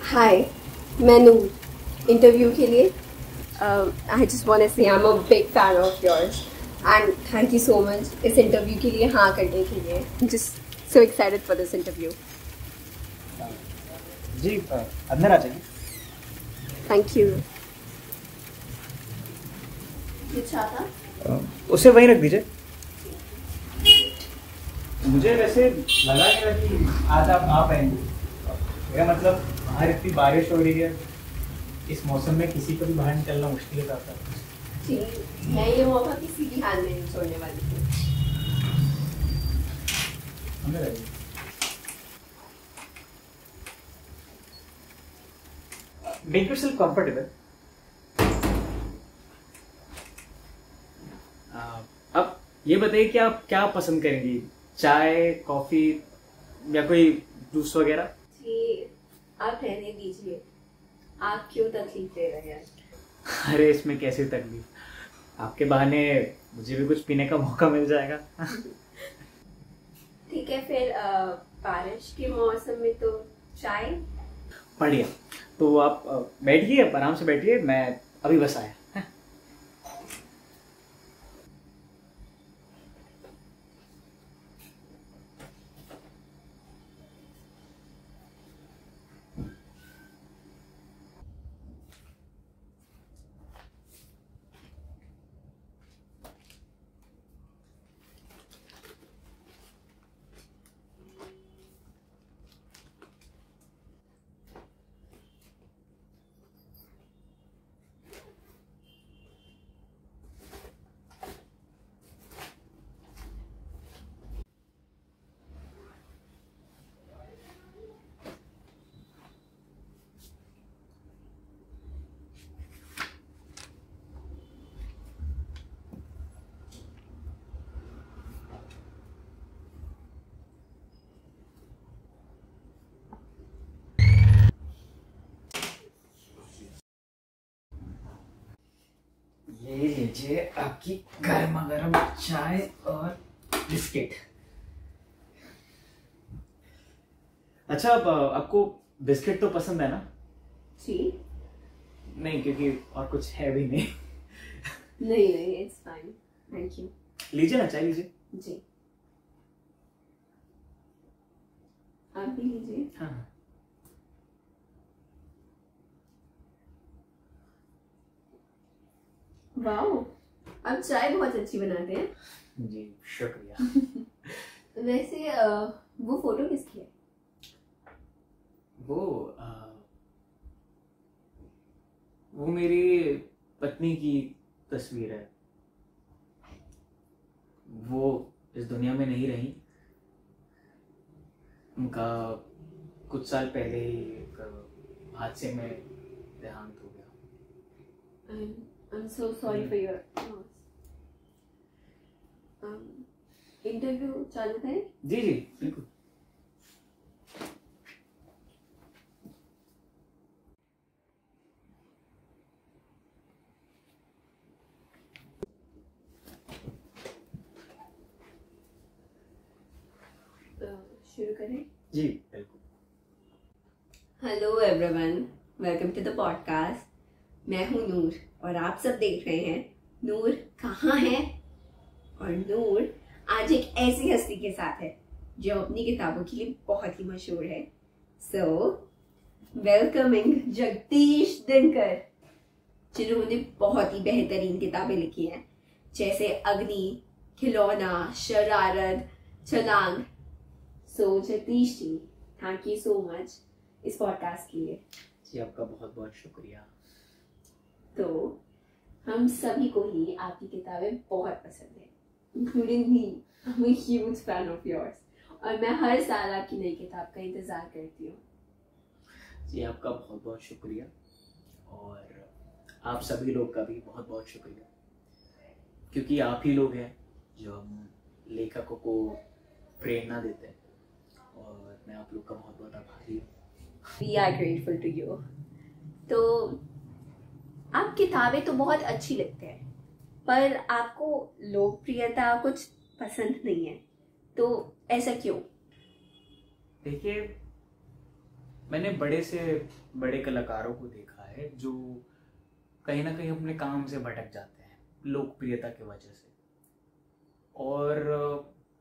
हाय, मैं नूर इंटरव्यू के लिए I just want to say I am a big fan of yours and thank you so much इस interview के लिए हाँ करने के लिए। Just so excited for this interview. जी अंदर आ जाइए। Thank you. कुछ आता उसे वहीं रख दीजिए। मुझे वैसे लगा नहीं था कि आज आप आ पाएंगे। मेरा मतलब बाहर इतनी बारिश हो रही है, इस मौसम में किसी को भी बाहर निकलना मुश्किल होता है। जी, मैं ये मौका किसी भी हाल में नहीं छोड़ने वाली थी। अंदर आइए। Make yourself comfortable. अब ये बताइए कि आप क्या पसंद करेंगी, चाय, कॉफी या कोई जूस वगैरह? जी, आप रहने दीजिए। आप क्यों तकलीफ दे रहे हैं? अरे इसमें कैसी तकलीफ, आपके बहाने मुझे भी कुछ पीने का मौका मिल जाएगा। ठीक है फिर बारिश के मौसम में तो चाय। बढ़िया, तो आप बैठिए, आराम से बैठिए, मैं अभी बस आया। ये लीजिए आपकी गर्मा गर्म चाय और बिस्किट। अच्छा, अब आपको बिस्किट तो पसंद है ना? जी नहीं, क्योंकि और कुछ है भी नहीं। नहीं, इट्स फाइन, थैंक यू। लीजिए ना, चाय लीजिए। जी, आप भी लीजिए। हाँ। वाओ, आप चाय बहुत अच्छी बनाते हैं। जी शुक्रिया। वैसे वो फोटो किसकी है? वो मेरी पत्नी की तस्वीर है। वो इस दुनिया में नहीं रही, उनका कुछ साल पहले ही एक हादसे में देहांत हो गया। I'm so sorry for your loss. Interview चालू करें? जी जी बिल्कुल। शुरू करें? जी बिल्कुल। Hello everyone, welcome to the podcast. मैं हूँ नूर और आप सब देख रहे हैं नूर कहाँ है। और नूर आज एक ऐसी हस्ती के साथ है जो अपनी किताबों के लिए बहुत ही मशहूर है। सो वेलकमिंग जगदीश दिनकर, जिन्होंने बहुत ही बेहतरीन किताबें लिखी हैं, जैसे अग्नि, खिलौना, शरारत, छलांग। सो Jagdish ji, thank you so much इस पॉडकास्ट के लिए। जी आपका बहुत बहुत शुक्रिया। तो हम सभी को ही आपकी किताबें बहुत पसंद है, including me. I am a huge fan of yours. और मैं हर साल आपकी नई किताब का इंतज़ार करती हूँ। जी, आपका बहुत बहुत शुक्रिया, और आप सभी लोग का भी बहुत बहुत शुक्रिया, क्योंकि आप ही लोग हैं जो हम लेखकों को प्रेरणा देते हैं, और मैं आप लोग का बहुत बहुत आभारी हूँ। We are grateful to you। तो आप किताबें तो बहुत अच्छी लिखते हैं, पर आपको लोकप्रियता कुछ पसंद नहीं है, तो ऐसा क्यों? देखिए, मैंने बड़े से बड़े कलाकारों को देखा है जो कहीं ना कहीं अपने काम से भटक जाते हैं लोकप्रियता की वजह से, और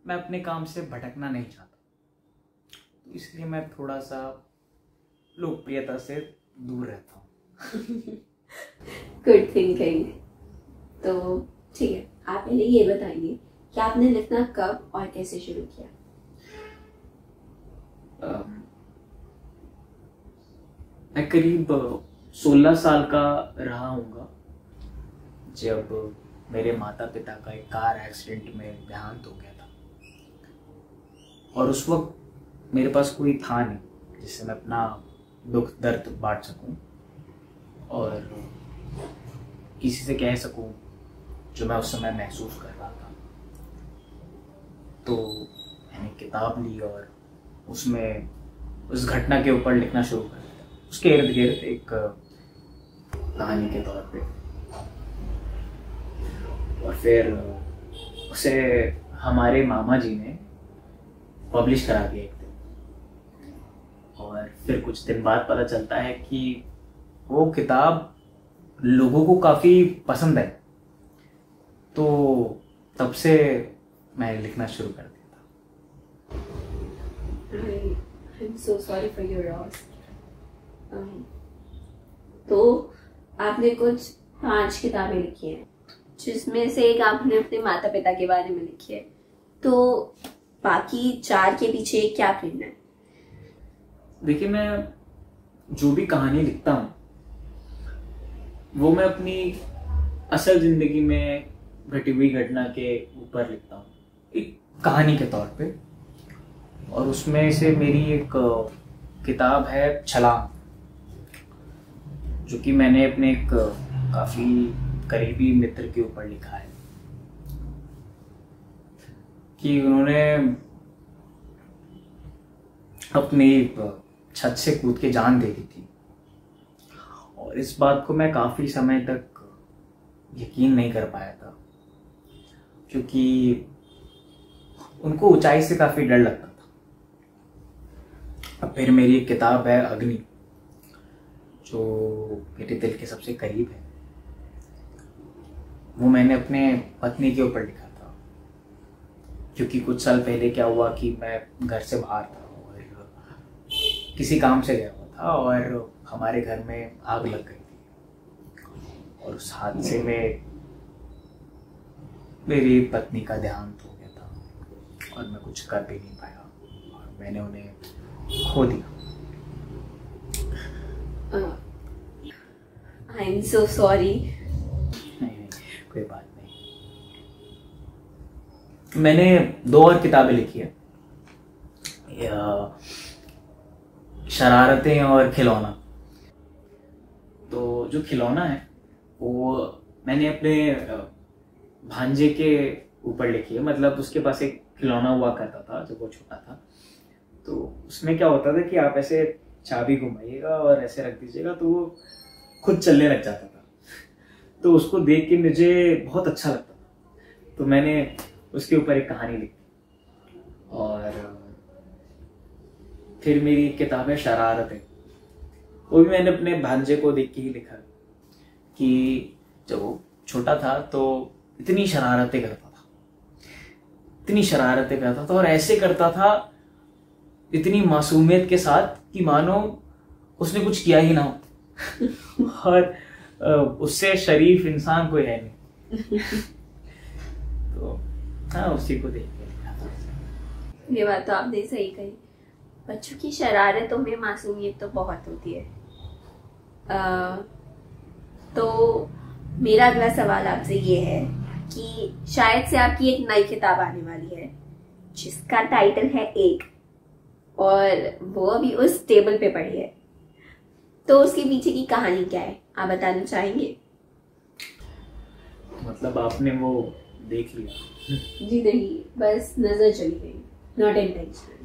मैं अपने काम से भटकना नहीं चाहता, तो इसलिए मैं थोड़ा सा लोकप्रियता से दूर रहता हूँ। Good thinking. तो ठीक है, आप पहले ये बताइए कि आपने लिखना कब और कैसे शुरू किया? मैं करीब 16 साल का रहा हूँगा जब मेरे माता पिता का एक कार एक्सीडेंट में देहांत हो गया था, और उस वक्त मेरे पास कोई था नहीं जिससे मैं अपना दुख दर्द बांट सकूं और किसी से कह सकूं जो मैं उस समय महसूस कर रहा था। तो मैंने किताब ली और उसमें उस घटना के ऊपर लिखना शुरू कर दिया, उसके इर्द गिर्द एक कहानी के तौर पे, और फिर उसे हमारे मामा जी ने पब्लिश करा दिया एक दिन, और फिर कुछ दिन बाद पता चलता है कि वो किताब लोगों को काफ़ी पसंद है, तो तब से मैंने लिखना शुरू कर दिया था। I'm so sorry for your loss। तो आपने कुछ 5 किताबें लिखी हैं, जिसमें से एक आपने अपने माता पिता के बारे में लिखी है, तो बाकी 4 के पीछे क्या प्रेरणा है? देखिए, मैं जो भी कहानी लिखता हूँ वो मैं अपनी असल जिंदगी में घटी हुई घटना के ऊपर लिखता हूँ, एक कहानी के तौर पे, और उसमें से मेरी एक किताब है छलांग, जो कि मैंने अपने एक काफ़ी करीबी मित्र के ऊपर लिखा है कि उन्होंने अपनी छत से कूद के जान दे दी थी, और इस बात को मैं काफ़ी समय तक यकीन नहीं कर पाया था, क्योंकि उनको ऊंचाई से काफ़ी डर लगता था। अब फिर मेरी एक किताब है अग्नि, जो मेरे दिल के सबसे करीब है, वो मैंने अपने पत्नी के ऊपर लिखा था, क्योंकि कुछ साल पहले क्या हुआ कि मैं घर से बाहर था और किसी काम से गया हुआ था, और हमारे घर में आग लग गई थी, और उस हादसे में मेरी पत्नी का देहांत हो गया था, और मैं कुछ कर भी नहीं पाया, और मैंने उन्हें खो दिया। I am so sorry. नहीं, कोई बात नहीं। मैंने 2 और किताबें लिखी है, शरारतें और खिलौना। तो जो खिलौना है वो मैंने अपने भांजे के ऊपर लिखी है, मतलब उसके पास एक खिलौना हुआ करता था जब वो छोटा था, तो उसमें क्या होता था कि आप ऐसे चाबी घुमाइएगा और ऐसे रख दीजिएगा तो वो खुद चलने लग जाता था। तो उसको देख के मुझे बहुत अच्छा लगता था, तो मैंने उसके ऊपर एक कहानी लिखी। और फिर मेरी किताब है शरारतें, वो भी मैंने अपने भांजे को देख के ही लिखा कि जब वो छोटा था तो इतनी शरारतें करता था, और ऐसे करता था इतनी मासूमियत के साथ कि मानो उसने कुछ किया ही ना हो और उससे शरीफ इंसान कोई है नहीं। तो हाँ, उसी को देख के लिखा था। ये बात तो आपने सही कही, बच्चों की शरारतों में मासूमियत तो बहुत होती है। तो मेरा अगला सवाल आपसे ये है कि शायद से आपकी एक नई किताब आने वाली है जिसका टाइटल है एक, और वो अभी उस टेबल पे पड़ी है। तो उसके पीछे की कहानी क्या है, आप बताना चाहेंगे? मतलब आपने वो देख लिया? जी नहीं, बस नजर चली गई, नॉट इंटेंशनल।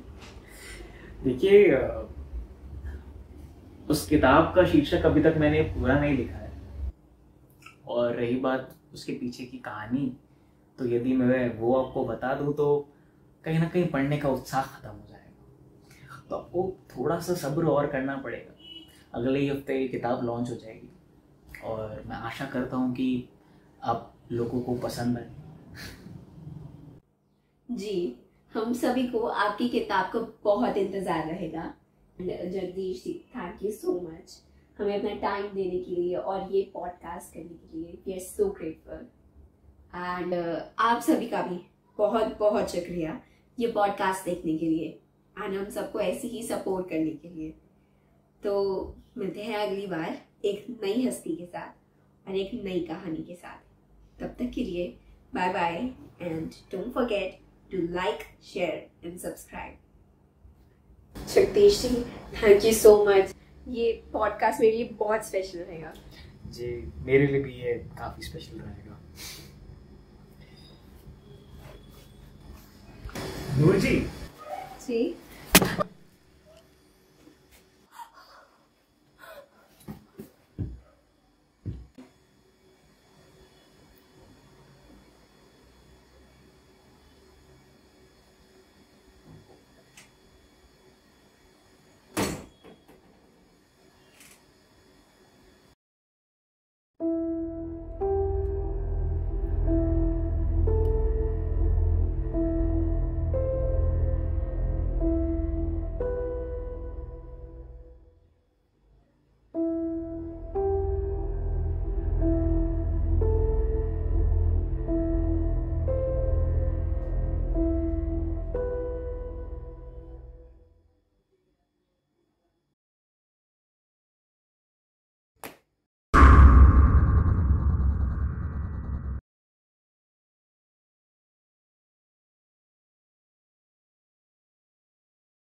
देखिए, उस किताब का शीर्षक अभी तक मैंने पूरा नहीं लिखा है, और रही बात उसके पीछे की कहानी, तो यदि मैं वो आपको बता दूं तो कहीं ना कहीं पढ़ने का उत्साह खत्म हो जाएगा। तो आपको थोड़ा सा सब्र और करना पड़ेगा। अगले ही हफ्ते ये किताब लॉन्च हो जाएगी, और मैं आशा करता हूँ कि आप लोगों को पसंद आए। जी, हम सभी को आपकी किताब का बहुत इंतजार रहेगा। Jagdish ji, thank you so much हमें अपना टाइम देने के लिए और ये पॉडकास्ट करने के लिए। We are so grateful. And आप सभी का भी बहुत बहुत शुक्रिया ये पॉडकास्ट देखने के लिए एंड हम सबको ऐसे ही सपोर्ट करने के लिए। तो मिलते हैं अगली बार एक नई हस्ती के साथ और एक नई कहानी के साथ। तब तक के लिए bye bye and don't forget to like, share and subscribe. Jagdish ji, thank you so much. ये पॉडकास्ट मेरे लिए बहुत स्पेशल रहेगा। जी, मेरे लिए भी ये काफ़ी स्पेशल रहेगा। नूर जी जी।